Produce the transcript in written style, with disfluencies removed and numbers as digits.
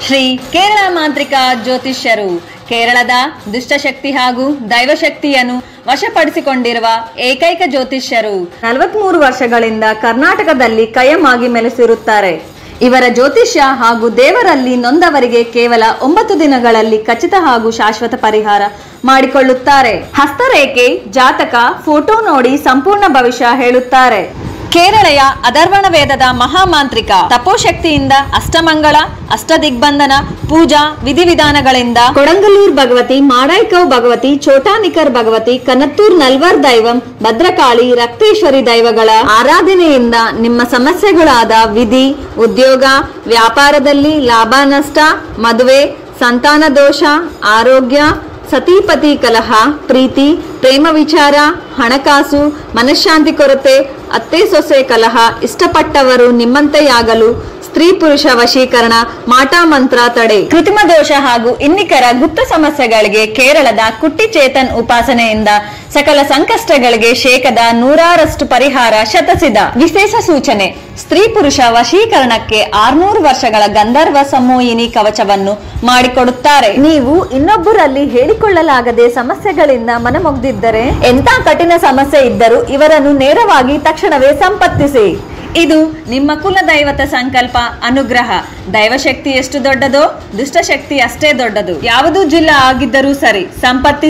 ಶ್ರೀ ಕೇರಳ ಮಾಂತ್ರಿಕ ಜ್ಯೋತಿಷ್ಯರು ಕೇರಳದ ದುಷ್ಟಶಕ್ತಿ ಹಾಗೂ ದೈವಶಕ್ತಿಯನ್ನು ವಶಪಡಿಸಿಕೊಂಡಿರುವ ಏಕೈಕ ಜ್ಯೋತಿಷ್ಯರು. 43 ವರ್ಷಗಳಿಂದ ಕರ್ನಾಟಕದಲ್ಲಿ ಕಾಯಮಾಗಿ ನೆಲೆಸಿರುತ್ತಾರೆ. ಇವರ ಜ್ಯೋತಿಷ್ಯ ಹಾಗೂ ದೇವರಲ್ಲಿ ನೊಂದವರಿಗೆ ಕೇವಲ 9 ದಿನಗಳಲ್ಲಿ ಖಚಿತ ಹಾಗೂ ಶಾಶ್ವತ ಪರಿಹಾರ ಮಾಡಿಕೊಳ್ಳುತ್ತಾರೆ. ಹಸ್ತರೇಖೆ, ಜಾತಕ, ಫೋಟೋ ನೋಡಿ ಸಂಪೂರ್ಣ ಭವಿಷ್ಯ ಹೇಳುತ್ತಾರೆ. ಕೇರಳೆಯ ಅದರ್ವಣ ವೇದದ ಮಹಾಮಾಂತ್ರಿಕ ತಪೋಶಕ್ತಿಯಿಂದ ಅಷ್ಟಮಂಗಳ, ಅಷ್ಟದಿಗ್ಬಂಧನ, ಪೂಜಾ ವಿಧಿವಿಧಾನಗಳಿಂದ ಕೊಡಂಗಲೂರ್ ಭಗವತಿ, ಮಾಡಾಯ್ಕವ್ ಭಗವತಿ, ಚೋಟಾನಿಕರ್ ಭಗವತಿ, ಕನತ್ತೂರ್ ನಲ್ವರ್ ದೈವಂ, ಭದ್ರಕಾಳಿ, ರಕ್ತೇಶ್ವರಿ ದೈವಗಳ ಆರಾಧನೆಯಿಂದ ನಿಮ್ಮ ಸಮಸ್ಯೆಗಳಾದ ವಿಧಿ, ಉದ್ಯೋಗ, ವ್ಯಾಪಾರದಲ್ಲಿ ಲಾಭ ನಷ್ಟ, ಮದುವೆ, ಸಂತಾನ ದೋಷ, ಆರೋಗ್ಯ, ಸತಿಪತಿ ಕಲಹ, ಪ್ರೀತಿ, ಪ್ರೇಮ ವಿಚಾರ, ಹಣಕಾಸು, ಮನಃಶಾಂತಿ ಕೊರತೆ, ಅತ್ತೆ ಸೊಸೆ ಕಲಹ, ಇಷ್ಟಪಟ್ಟವರು ನಿಮ್ಮಂತೆಯಾಗಲು, ಸ್ತ್ರೀ ಪುರುಷ ವಶೀಕರಣ, ಮಾಟ ಮಂತ್ರ ತಡೆ, ಕೃತ್ರಿಮ ದೋಷ ಹಾಗೂ ಇನ್ನಿತರ ಗುಪ್ತ ಸಮಸ್ಯೆಗಳಿಗೆ ಕೇರಳದ ಕುಟ್ಟಿ ಚೇತನ್ ಉಪಾಸನೆಯಿಂದ ಸಕಲ ಸಂಕಷ್ಟಗಳಿಗೆ ಶೇಕಡ 100ರಷ್ಟು ಪರಿಹಾರ ಶತಸಿದ್ಧ. ವಿಶೇಷ ಸೂಚನೆ: ಸ್ತ್ರೀ ಪುರುಷ ವಶೀಕರಣಕ್ಕೆ 600 ವರ್ಷಗಳ ಗಂಧರ್ವ ಸಮೋಹಿನಿ ಕವಚವನ್ನು ಮಾಡಿಕೊಡುತ್ತಾರೆ. ನೀವು ಇನ್ನೊಬ್ಬರಲ್ಲಿ ಹೇಳಿಕೊಳ್ಳಲಾಗದೆ ಸಮಸ್ಯೆಗಳಿಂದ ಮನಮೊಗ್ದಿದ್ದರೆ, ಎಂಥ ಕಠಿಣ ಸಮಸ್ಯೆ ಇದ್ದರೂ ಇವರನ್ನು ನೇರವಾಗಿ ತಕ್ಷಣವೇ ಸಂಪರ್ಕಿಸಿ. ಇದು ನಿಮ್ಮ ಕುಲ ದೈವತ ಸಂಕಲ್ಪ ಅನುಗ್ರಹ. ದೈವಶಕ್ತಿ ಎಷ್ಟು ದೊಡ್ಡದೋ ದುಷ್ಟಶಕ್ತಿ ಅಷ್ಟೇ ದೊಡ್ಡದು. ಯಾವುದೂ ಜಿಲ್ಲಾ ಆಗಿದ್ದರೂ ಸರಿ, ಸಂಪತ್ತಿ